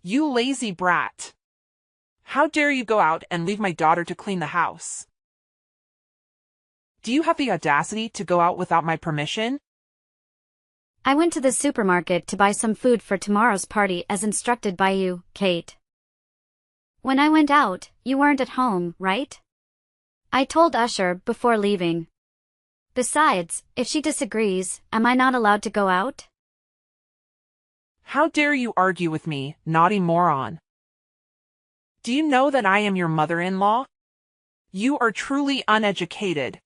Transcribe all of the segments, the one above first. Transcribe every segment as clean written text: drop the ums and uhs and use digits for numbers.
You lazy brat. How dare you go out and leave my daughter to clean the house? Do you have the audacity to go out without my permission? I went to the supermarket to buy some food for tomorrow's party as instructed by you, Kate. When I went out, you weren't at home, right? I told Usher before leaving. Besides, if she disagrees, am I not allowed to go out? How dare you argue with me, naughty moron? Do you know that I am your mother-in-law? You are truly uneducated.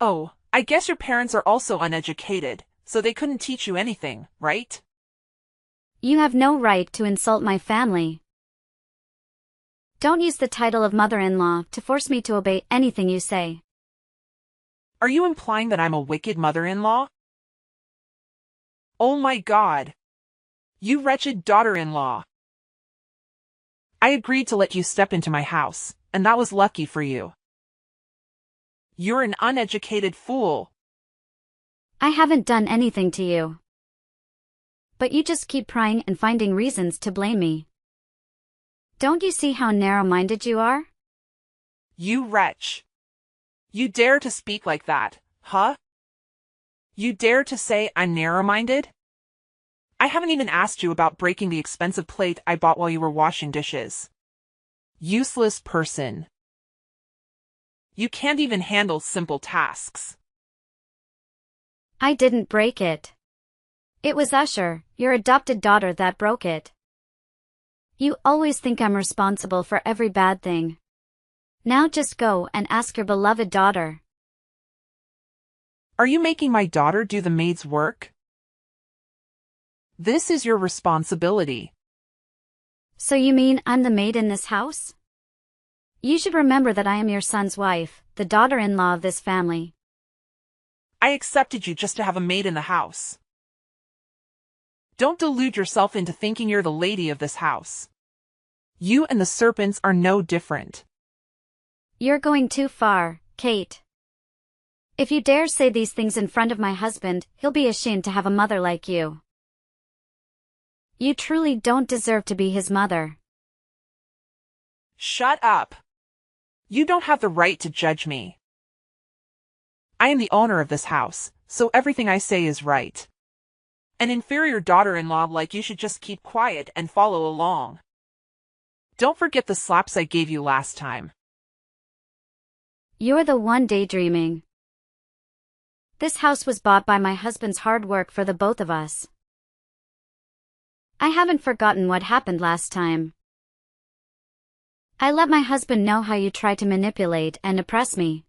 Oh, I guess your parents are also uneducated, so they couldn't teach you anything, right? You have no right to insult my family. Don't use the title of mother-in-law to force me to obey anything you say. Are you implying that I'm a wicked mother-in-law? Oh my God! You wretched daughter-in-law! I agreed to let you step into my house, and that was lucky for you. You're an uneducated fool. I haven't done anything to you. But you just keep prying and finding reasons to blame me. Don't you see how narrow-minded you are? You wretch. You dare to speak like that, huh? You dare to say I'm narrow-minded? I haven't even asked you about breaking the expensive plate I bought while you were washing dishes. Useless person. You can't even handle simple tasks. I didn't break it. It was Usher, your adopted daughter, that broke it. You always think I'm responsible for every bad thing. Now just go and ask your beloved daughter. Are you making my daughter do the maid's work? This is your responsibility. So you mean I'm the maid in this house? You should remember that I am your son's wife, the daughter-in-law of this family. I accepted you just to have a maid in the house. Don't delude yourself into thinking you're the lady of this house. You and the serpents are no different. You're going too far, Kate. If you dare say these things in front of my husband, he'll be ashamed to have a mother like you. You truly don't deserve to be his mother. Shut up. You don't have the right to judge me. I am the owner of this house, so everything I say is right. An inferior daughter-in-law like you should just keep quiet and follow along. Don't forget the slaps I gave you last time. You're the one daydreaming. This house was bought by my husband's hard work for the both of us. I haven't forgotten what happened last time. I let my husband know how you tried to manipulate and oppress me.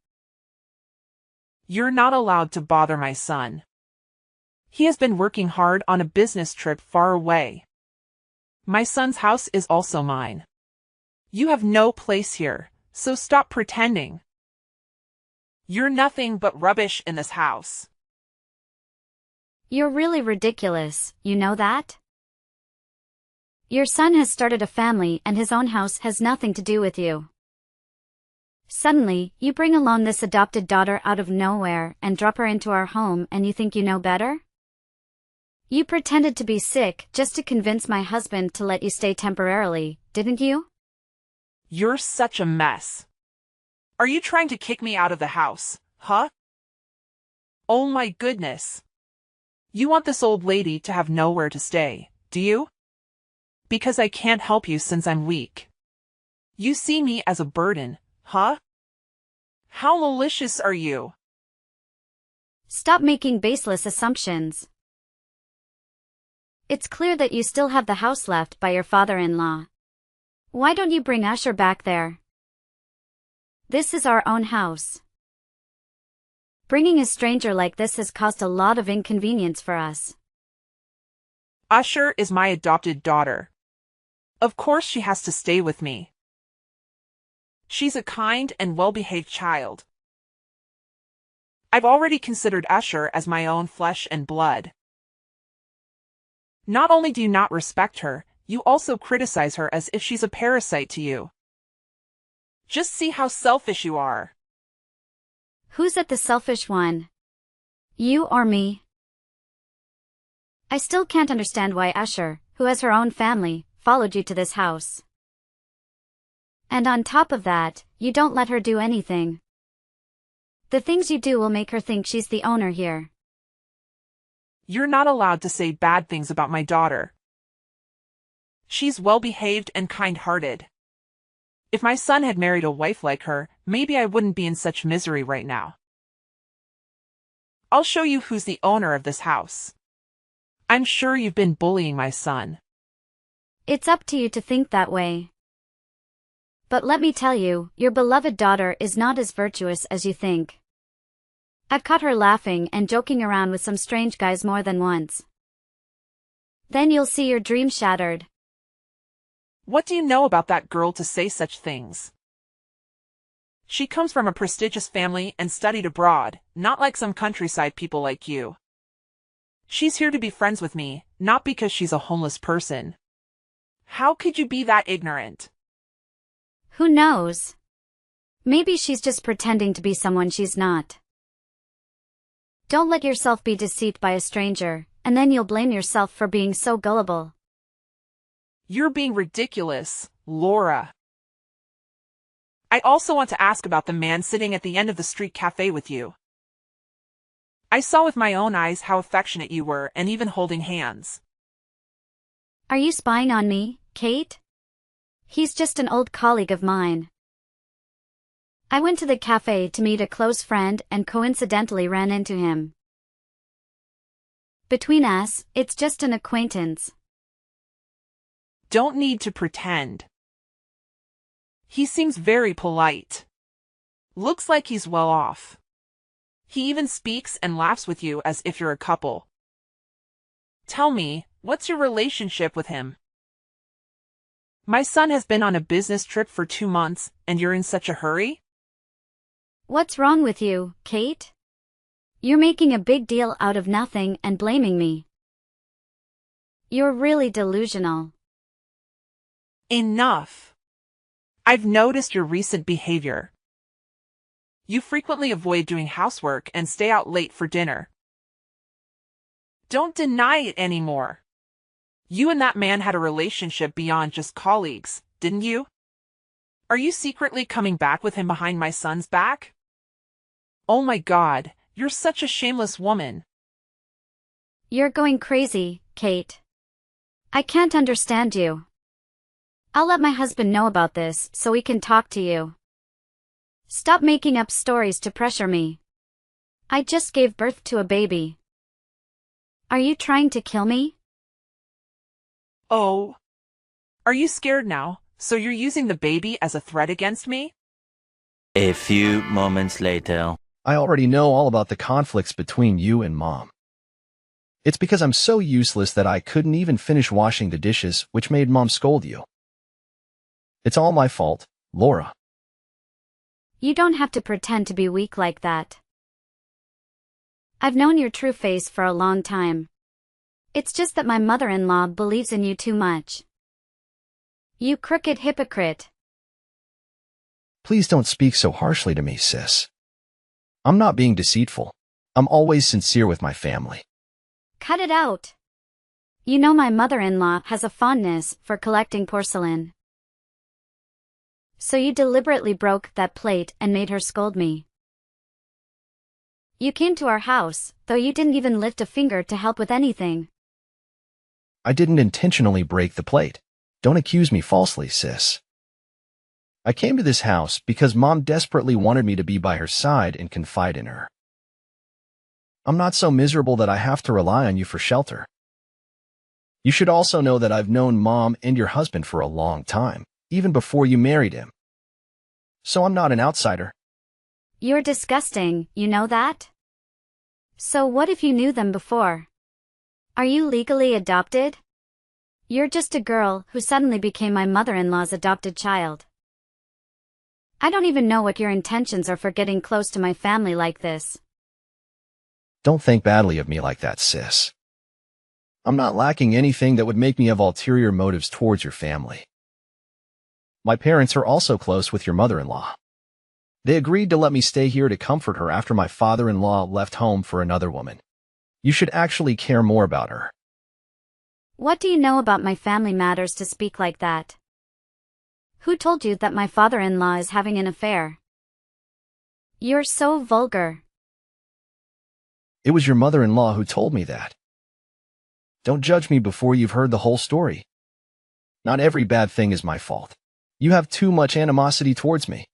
You're not allowed to bother my son. He has been working hard on a business trip far away. My son's house is also mine. You have no place here, so stop pretending. You're nothing but rubbish in this house. You're really ridiculous, you know that? Your son has started a family and his own house has nothing to do with you. Suddenly, you bring along this adopted daughter out of nowhere and drop her into our home and you think you know better? You pretended to be sick just to convince my husband to let you stay temporarily, didn't you? You're such a mess. Are you trying to kick me out of the house, huh? Oh my goodness. You want this old lady to have nowhere to stay, do you? Because I can't help you since I'm weak. You see me as a burden, huh? How malicious are you? Stop making baseless assumptions. It's clear that you still have the house left by your father-in-law. Why don't you bring Usher back there? This is our own house. Bringing a stranger like this has caused a lot of inconvenience for us. Usher is my adopted daughter. Of course she has to stay with me. She's a kind and well-behaved child. I've already considered Usher as my own flesh and blood. Not only do you not respect her, you also criticize her as if she's a parasite to you. Just see how selfish you are. Who's at the selfish one? You or me? I still can't understand why Usher, who has her own family, followed you to this house. And on top of that, you don't let her do anything. The things you do will make her think she's the owner here. You're not allowed to say bad things about my daughter. She's well-behaved and kind-hearted. If my son had married a wife like her, maybe I wouldn't be in such misery right now. I'll show you who's the owner of this house. I'm sure you've been bullying my son. It's up to you to think that way. But let me tell you, your beloved daughter is not as virtuous as you think. I've caught her laughing and joking around with some strange guys more than once. Then you'll see your dream shattered. What do you know about that girl to say such things? She comes from a prestigious family and studied abroad, not like some countryside people like you. She's here to be friends with me, not because she's a homeless person. How could you be that ignorant? Who knows? Maybe she's just pretending to be someone she's not. Don't let yourself be deceived by a stranger, and then you'll blame yourself for being so gullible. You're being ridiculous, Laura. I also want to ask about the man sitting at the end of the street cafe with you. I saw with my own eyes how affectionate you were and even holding hands. Are you spying on me, Kate? He's just an old colleague of mine. I went to the cafe to meet a close friend and coincidentally ran into him. Between us, it's just an acquaintance. Don't need to pretend. He seems very polite. Looks like he's well off. He even speaks and laughs with you as if you're a couple. Tell me, what's your relationship with him? My son has been on a business trip for 2 months, and you're in such a hurry? What's wrong with you, Kate? You're making a big deal out of nothing and blaming me. You're really delusional. Enough. I've noticed your recent behavior. You frequently avoid doing housework and stay out late for dinner. Don't deny it anymore. You and that man had a relationship beyond just colleagues, didn't you? Are you secretly coming back with him behind my son's back? Oh my God, you're such a shameless woman. You're going crazy, Kate. I can't understand you. I'll let my husband know about this so he can talk to you. Stop making up stories to pressure me. I just gave birth to a baby. Are you trying to kill me? Oh. Are you scared now, so you're using the baby as a threat against me? A few moments later. I already know all about the conflicts between you and Mom. It's because I'm so useless that I couldn't even finish washing the dishes, which made Mom scold you. It's all my fault, Laura. You don't have to pretend to be weak like that. I've known your true face for a long time. It's just that my mother-in-law believes in you too much. You crooked hypocrite. Please don't speak so harshly to me, sis. I'm not being deceitful. I'm always sincere with my family. Cut it out. You know my mother-in-law has a fondness for collecting porcelain. So you deliberately broke that plate and made her scold me. You came to our house, though you didn't even lift a finger to help with anything. I didn't intentionally break the plate. Don't accuse me falsely, sis. I came to this house because Mom desperately wanted me to be by her side and confide in her. I'm not so miserable that I have to rely on you for shelter. You should also know that I've known Mom and your husband for a long time, even before you married him. So I'm not an outsider. You're disgusting, you know that? So what if you knew them before? Are you legally adopted? You're just a girl who suddenly became my mother-in-law's adopted child. I don't even know what your intentions are for getting close to my family like this. Don't think badly of me like that, sis. I'm not lacking anything that would make me have ulterior motives towards your family. My parents are also close with your mother-in-law. They agreed to let me stay here to comfort her after my father-in-law left home for another woman. You should actually care more about her. What do you know about my family matters to speak like that? Who told you that my father-in-law is having an affair? You're so vulgar. It was your mother-in-law who told me that. Don't judge me before you've heard the whole story. Not every bad thing is my fault. You have too much animosity towards me.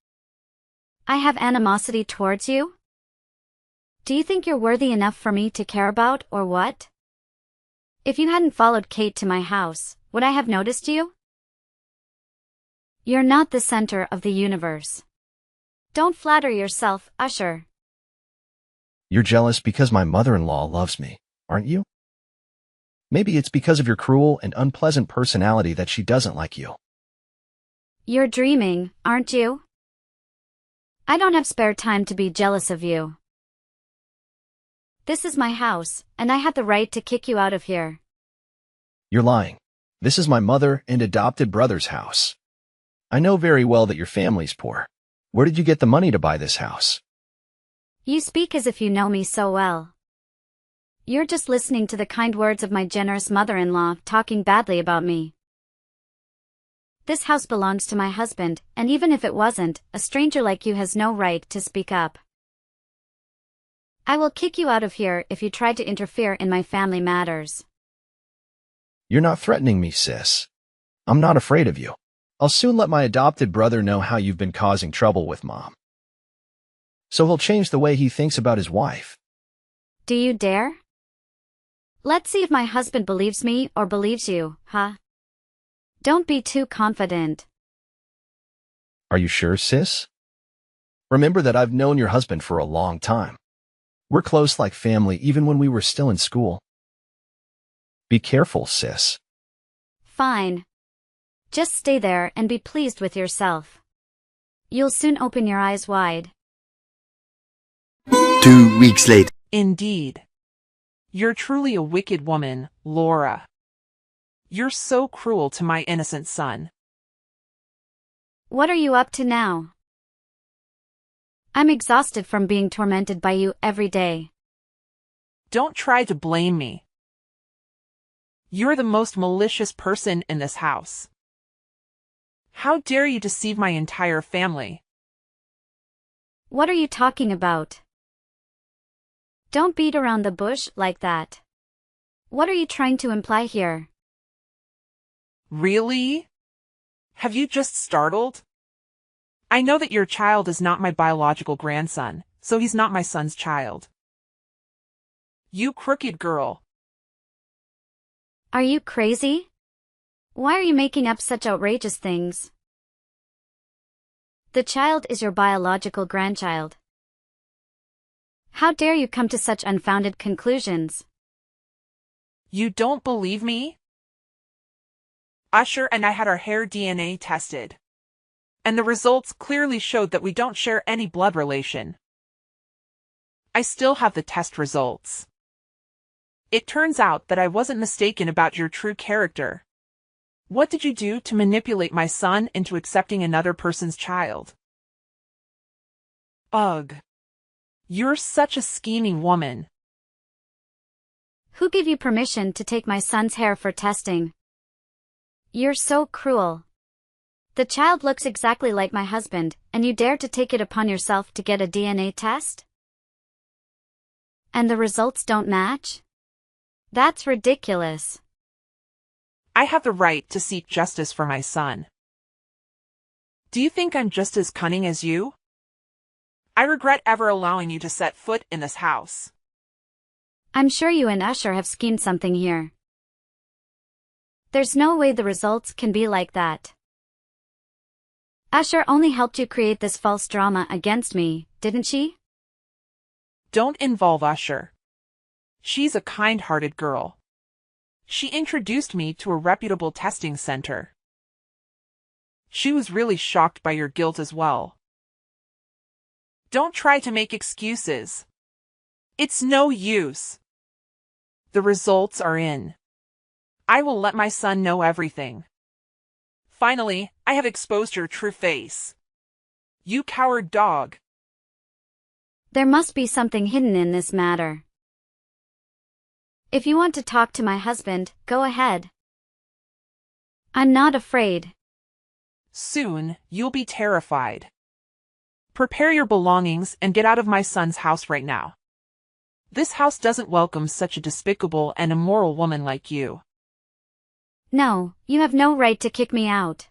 I have animosity towards you? Do you think you're worthy enough for me to care about, or what? If you hadn't followed Kate to my house, would I have noticed you? You're not the center of the universe. Don't flatter yourself, Usher. You're jealous because my mother-in-law loves me, aren't you? Maybe it's because of your cruel and unpleasant personality that she doesn't like you. You're dreaming, aren't you? I don't have spare time to be jealous of you. This is my house, and I have the right to kick you out of here. You're lying. This is my mother and adopted brother's house. I know very well that your family's poor. Where did you get the money to buy this house? You speak as if you know me so well. You're just listening to the kind words of my generous mother-in-law talking badly about me. This house belongs to my husband, and even if it wasn't, a stranger like you has no right to speak up. I will kick you out of here if you try to interfere in my family matters. You're not threatening me, sis. I'm not afraid of you. I'll soon let my adopted brother know how you've been causing trouble with Mom. So he'll change the way he thinks about his wife. Do you dare? Let's see if my husband believes me or believes you, huh? Don't be too confident. Are you sure, sis? Remember that I've known your husband for a long time. We're close like family even when we were still in school. Be careful, sis. Fine. Just stay there and be pleased with yourself. You'll soon open your eyes wide. 2 weeks later. Indeed. You're truly a wicked woman, Laura. You're so cruel to my innocent son. What are you up to now? I'm exhausted from being tormented by you every day. Don't try to blame me. You're the most malicious person in this house. How dare you deceive my entire family? What are you talking about? Don't beat around the bush like that. What are you trying to imply here? Really? Have you just startled? I know that your child is not my biological grandson, so he's not my son's child. You crooked girl. Are you crazy? Why are you making up such outrageous things? The child is your biological grandchild. How dare you come to such unfounded conclusions? You don't believe me? Usher and I had our hair DNA tested, and the results clearly showed that we don't share any blood relation. I still have the test results. It turns out that I wasn't mistaken about your true character. What did you do to manipulate my son into accepting another person's child? Ugh. You're such a scheming woman. Who gave you permission to take my son's hair for testing? You're so cruel. The child looks exactly like my husband, and you dare to take it upon yourself to get a DNA test? And the results don't match? That's ridiculous. I have the right to seek justice for my son. Do you think I'm just as cunning as you? I regret ever allowing you to set foot in this house. I'm sure you and Usher have schemed something here. There's no way the results can be like that. Usher only helped you create this false drama against me, didn't she? Don't involve Usher. She's a kind-hearted girl. She introduced me to a reputable testing center. She was really shocked by your guilt as well. Don't try to make excuses. It's no use. The results are in. I will let my son know everything. Finally, I have exposed your true face. You coward dog. There must be something hidden in this matter. If you want to talk to my husband, go ahead. I'm not afraid. Soon, you'll be terrified. Prepare your belongings and get out of my son's house right now. This house doesn't welcome such a despicable and immoral woman like you. No, you have no right to kick me out.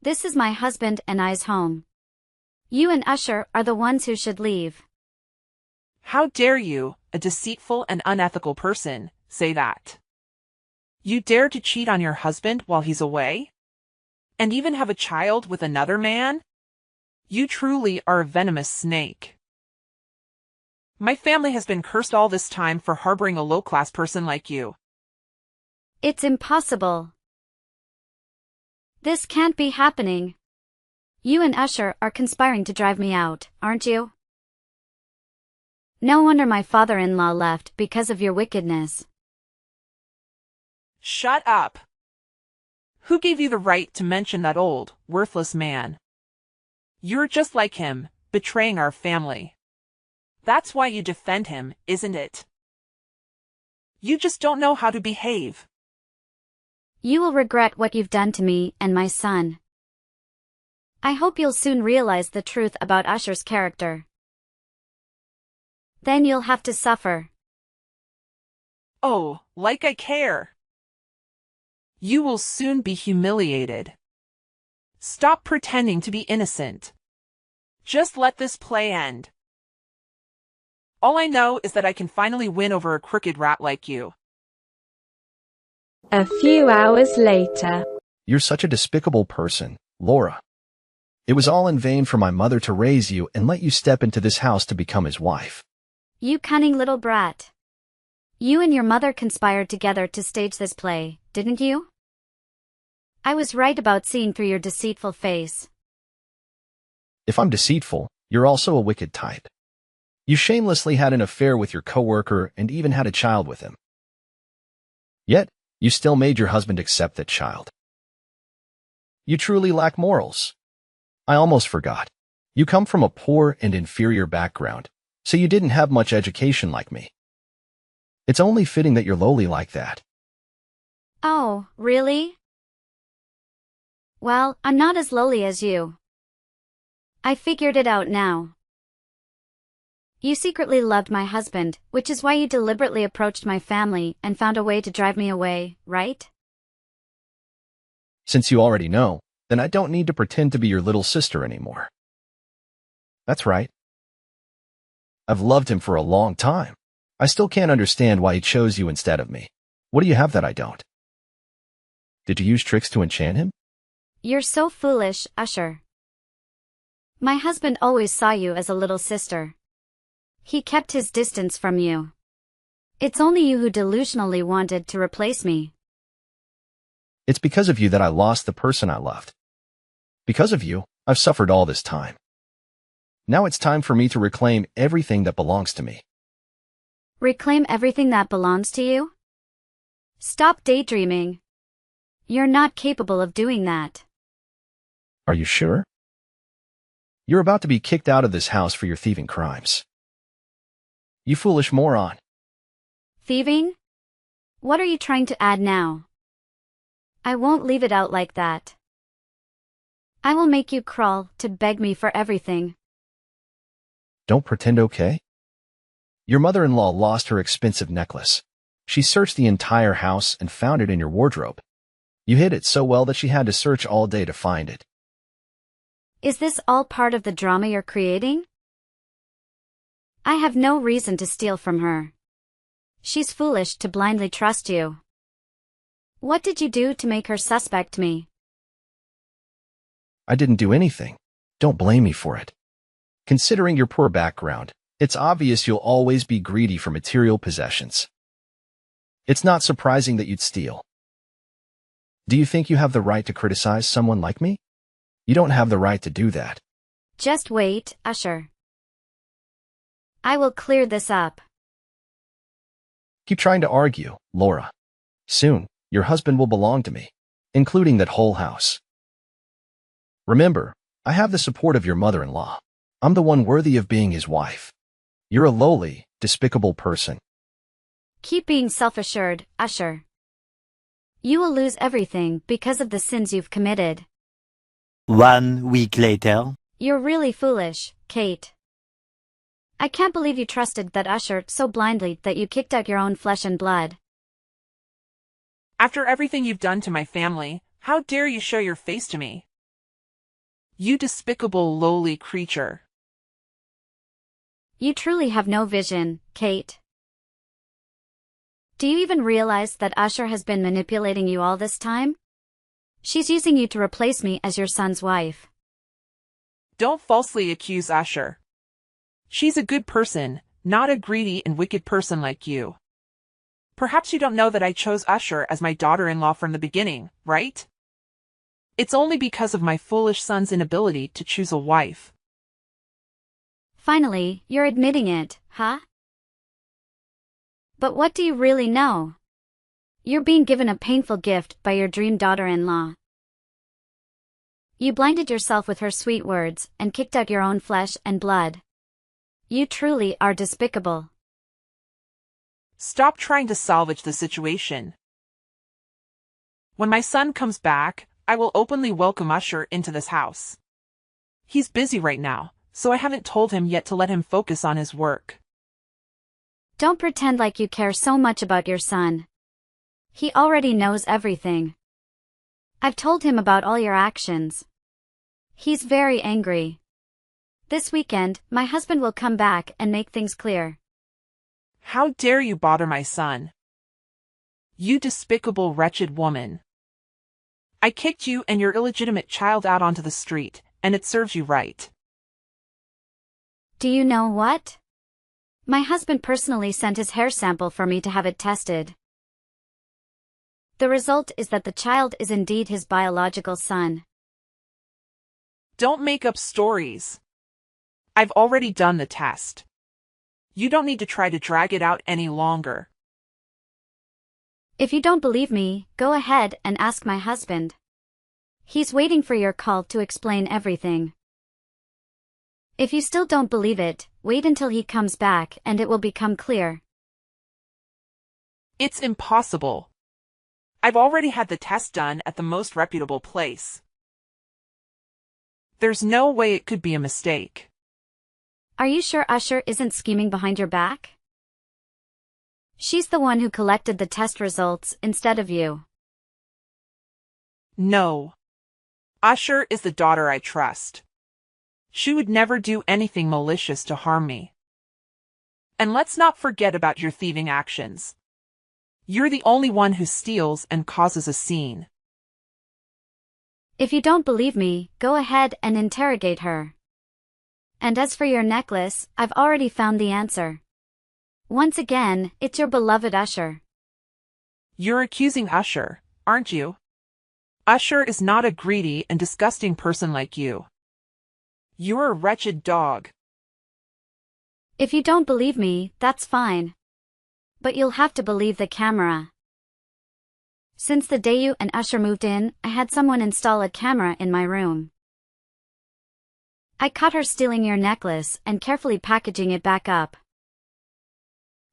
This is my husband and I's home. You and Usher are the ones who should leave. How dare you, a deceitful and unethical person, say that? You dare to cheat on your husband while he's away? And even have a child with another man? You truly are a venomous snake. My family has been cursed all this time for harboring a low-class person like you. It's impossible. This can't be happening. You and Usher are conspiring to drive me out, aren't you? No wonder my father-in-law left because of your wickedness. Shut up. Who gave you the right to mention that old, worthless man? You're just like him, betraying our family. That's why you defend him, isn't it? You just don't know how to behave. You will regret what you've done to me and my son. I hope you'll soon realize the truth about Usher's character. Then you'll have to suffer. Oh, like I care. You will soon be humiliated. Stop pretending to be innocent. Just let this play end. All I know is that I can finally win over a crooked rat like you. A few hours later. You're such a despicable person, Laura. It was all in vain for my mother to raise you and let you step into this house to become his wife. You cunning little brat. You and your mother conspired together to stage this play, didn't you? I was right about seeing through your deceitful face. If I'm deceitful, you're also a wicked type. You shamelessly had an affair with your coworker and even had a child with him. Yet, you still made your husband accept that child. You truly lack morals. I almost forgot. You come from a poor and inferior background, so you didn't have much education like me. It's only fitting that you're lowly like that. Oh, really? Well, I'm not as lowly as you. I figured it out now. You secretly loved my husband, which is why you deliberately approached my family and found a way to drive me away, right? Since you already know, then I don't need to pretend to be your little sister anymore. That's right. I've loved him for a long time. I still can't understand why he chose you instead of me. What do you have that I don't? Did you use tricks to enchant him? You're so foolish, Usher. My husband always saw you as a little sister. He kept his distance from you. It's only you who delusionally wanted to replace me. It's because of you that I lost the person I loved. Because of you, I've suffered all this time. Now it's time for me to reclaim everything that belongs to me. Reclaim everything that belongs to you? Stop daydreaming. You're not capable of doing that. Are you sure? You're about to be kicked out of this house for your thieving crimes. You foolish moron. Thieving? What are you trying to add now? I won't leave it out like that. I will make you crawl to beg me for everything. Don't pretend, okay? Your mother-in-law lost her expensive necklace. She searched the entire house and found it in your wardrobe. You hid it so well that she had to search all day to find it. Is this all part of the drama you're creating? I have no reason to steal from her. She's foolish to blindly trust you. What did you do to make her suspect me? I didn't do anything. Don't blame me for it. Considering your poor background, it's obvious you'll always be greedy for material possessions. It's not surprising that you'd steal. Do you think you have the right to criticize someone like me? You don't have the right to do that. Just wait, Usher. I will clear this up. Keep trying to argue, Laura. Soon, your husband will belong to me, including that whole house. Remember, I have the support of your mother-in-law. I'm the one worthy of being his wife. You're a lowly, despicable person. Keep being self-assured, Usher. You will lose everything because of the sins you've committed. 1 week later. You're really foolish, Kate. I can't believe you trusted that Usher so blindly that you kicked out your own flesh and blood. After everything you've done to my family, how dare you show your face to me? You despicable lowly creature. You truly have no vision, Kate. Do you even realize that Usher has been manipulating you all this time? She's using you to replace me as your son's wife. Don't falsely accuse Usher. She's a good person, not a greedy and wicked person like you. Perhaps you don't know that I chose Usher as my daughter-in-law from the beginning, right? It's only because of my foolish son's inability to choose a wife. Finally, you're admitting it, huh? But what do you really know? You're being given a painful gift by your dream daughter-in-law. You blinded yourself with her sweet words and kicked out your own flesh and blood. You truly are despicable. Stop trying to salvage the situation. When my son comes back, I will openly welcome Usher into this house. He's busy right now, so I haven't told him yet to let him focus on his work. Don't pretend like you care so much about your son. He already knows everything. I've told him about all your actions. He's very angry. This weekend, my husband will come back and make things clear. How dare you bother my son? You despicable, wretched woman. I kicked you and your illegitimate child out onto the street, and it serves you right. Do you know what? My husband personally sent his hair sample for me to have it tested. The result is that the child is indeed his biological son. Don't make up stories. I've already done the test. You don't need to try to drag it out any longer. If you don't believe me, go ahead and ask my husband. He's waiting for your call to explain everything. If you still don't believe it, wait until he comes back and it will become clear. It's impossible. I've already had the test done at the most reputable place. There's no way it could be a mistake. Are you sure Usher isn't scheming behind your back? She's the one who collected the test results instead of you. No. Usher is the daughter I trust. She would never do anything malicious to harm me. And let's not forget about your thieving actions. You're the only one who steals and causes a scene. If you don't believe me, go ahead and interrogate her. And as for your necklace, I've already found the answer. Once again, it's your beloved Usher. You're accusing Usher, aren't you? Usher is not a greedy and disgusting person like you. You're a wretched dog. If you don't believe me, that's fine. But you'll have to believe the camera. Since the day you and Usher moved in, I had someone install a camera in my room. I caught her stealing your necklace and carefully packaging it back up.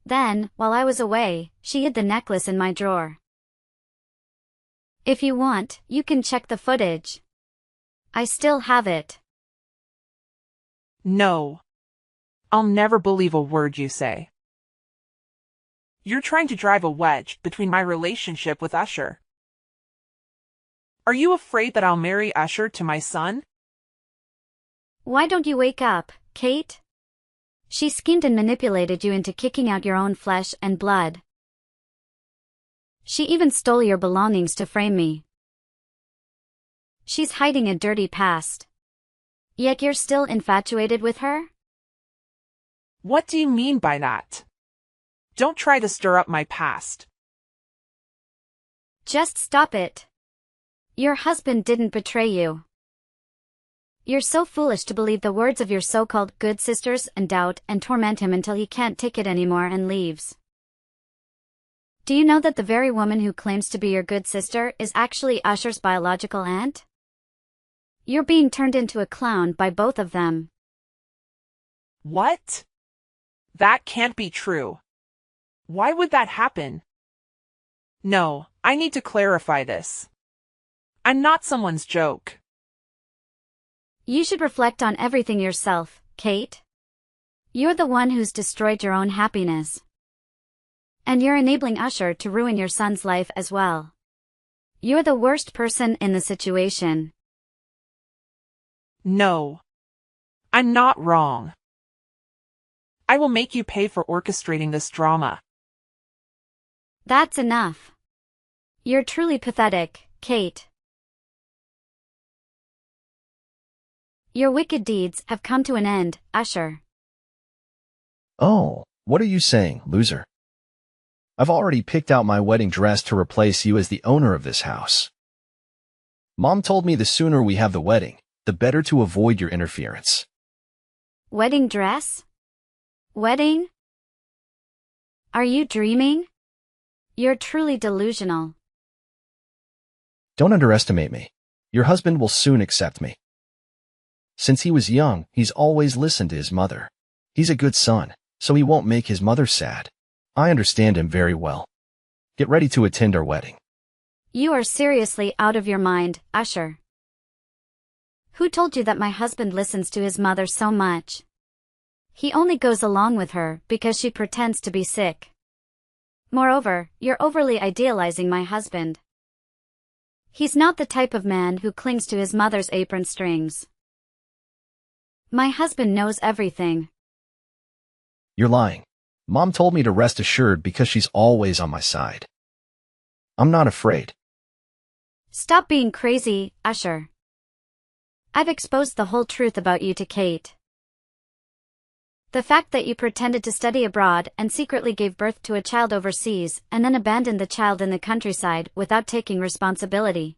Then, while I was away, she hid the necklace in my drawer. If you want, you can check the footage. I still have it. No. I'll never believe a word you say. You're trying to drive a wedge between my relationship with Usher. Are you afraid that I'll marry Usher to my son? Why don't you wake up, Kate? She schemed and manipulated you into kicking out your own flesh and blood. She even stole your belongings to frame me. She's hiding a dirty past. Yet you're still infatuated with her? What do you mean by that? Don't try to stir up my past. Just stop it. Your husband didn't betray you. You're so foolish to believe the words of your so-called good sisters and doubt and torment him until he can't take it anymore and leaves. Do you know that the very woman who claims to be your good sister is actually Usher's biological aunt? You're being turned into a clown by both of them. What? That can't be true. Why would that happen? No, I need to clarify this. I'm not someone's joke. You should reflect on everything yourself, Kate. You're the one who's destroyed your own happiness. And you're enabling Usher to ruin your son's life as well. You're the worst person in the situation. No. I'm not wrong. I will make you pay for orchestrating this drama. That's enough. You're truly pathetic, Kate. Your wicked deeds have come to an end, Usher. Oh, what are you saying, loser? I've already picked out my wedding dress to replace you as the owner of this house. Mom told me the sooner we have the wedding, the better to avoid your interference. Wedding dress? Wedding? Are you dreaming? You're truly delusional. Don't underestimate me. Your husband will soon accept me. Since he was young, he's always listened to his mother. He's a good son, so he won't make his mother sad. I understand him very well. Get ready to attend our wedding. You are seriously out of your mind, Usher. Who told you that my husband listens to his mother so much? He only goes along with her because she pretends to be sick. Moreover, you're overly idealizing my husband. He's not the type of man who clings to his mother's apron strings. My husband knows everything. You're lying. Mom told me to rest assured because she's always on my side. I'm not afraid. Stop being crazy, Usher. I've exposed the whole truth about you to Kate. The fact that you pretended to study abroad and secretly gave birth to a child overseas and then abandoned the child in the countryside without taking responsibility.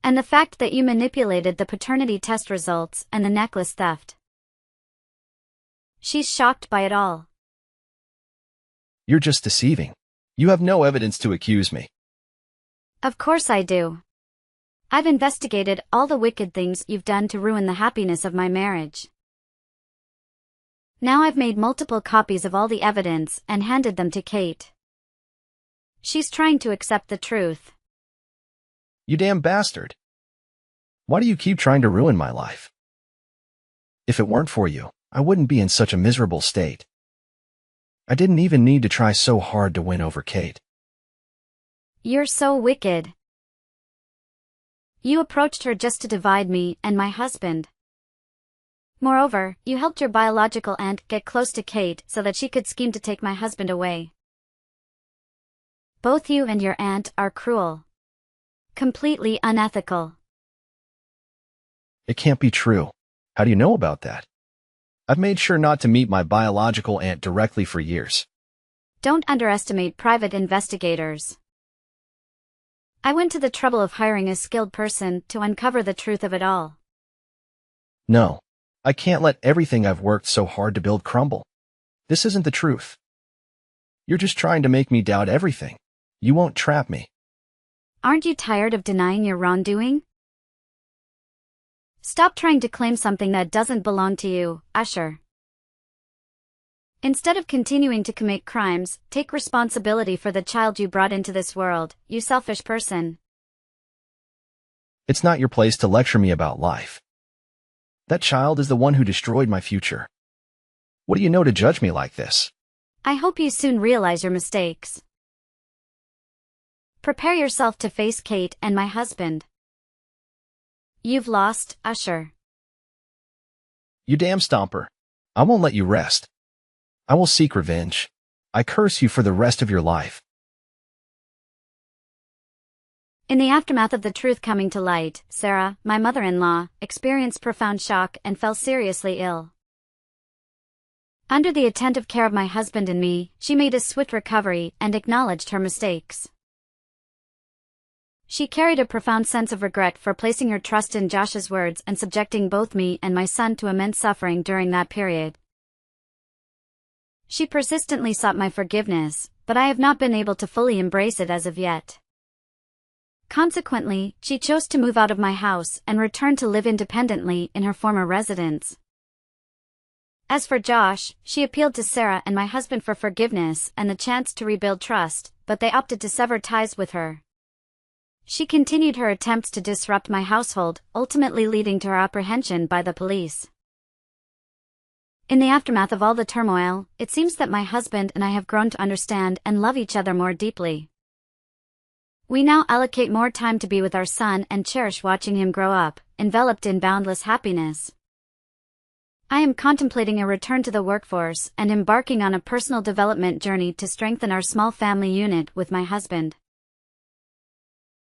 And the fact that you manipulated the paternity test results and the necklace theft. She's shocked by it all. You're just deceiving. You have no evidence to accuse me. Of course I do. I've investigated all the wicked things you've done to ruin the happiness of my marriage. Now I've made multiple copies of all the evidence and handed them to Kate. She's trying to accept the truth. You damn bastard. Why do you keep trying to ruin my life? If it weren't for you, I wouldn't be in such a miserable state. I didn't even need to try so hard to win over Kate. You're so wicked. You approached her just to divide me and my husband. Moreover, you helped your biological aunt get close to Kate so that she could scheme to take my husband away. Both you and your aunt are cruel. Completely unethical. It can't be true. How do you know about that? I've made sure not to meet my biological aunt directly for years. Don't underestimate private investigators. I went to the trouble of hiring a skilled person to uncover the truth of it all. No, I can't let everything I've worked so hard to build crumble. This isn't the truth. You're just trying to make me doubt everything. You won't trap me. Aren't you tired of denying your wrongdoing? Stop trying to claim something that doesn't belong to you, Usher. Instead of continuing to commit crimes, take responsibility for the child you brought into this world, you selfish person. It's not your place to lecture me about life. That child is the one who destroyed my future. What do you know to judge me like this? I hope you soon realize your mistakes. Prepare yourself to face Kate and my husband. You've lost, Usher. You damn stomper. I won't let you rest. I will seek revenge. I curse you for the rest of your life. In the aftermath of the truth coming to light, Sarah, my mother-in-law, experienced profound shock and fell seriously ill. Under the attentive care of my husband and me, she made a swift recovery and acknowledged her mistakes. She carried a profound sense of regret for placing her trust in Josh's words and subjecting both me and my son to immense suffering during that period. She persistently sought my forgiveness, but I have not been able to fully embrace it as of yet. Consequently, she chose to move out of my house and return to live independently in her former residence. As for Josh, she appealed to Sarah and my husband for forgiveness and the chance to rebuild trust, but they opted to sever ties with her. She continued her attempts to disrupt my household, ultimately leading to her apprehension by the police. In the aftermath of all the turmoil, it seems that my husband and I have grown to understand and love each other more deeply. We now allocate more time to be with our son and cherish watching him grow up, enveloped in boundless happiness. I am contemplating a return to the workforce and embarking on a personal development journey to strengthen our small family unit with my husband.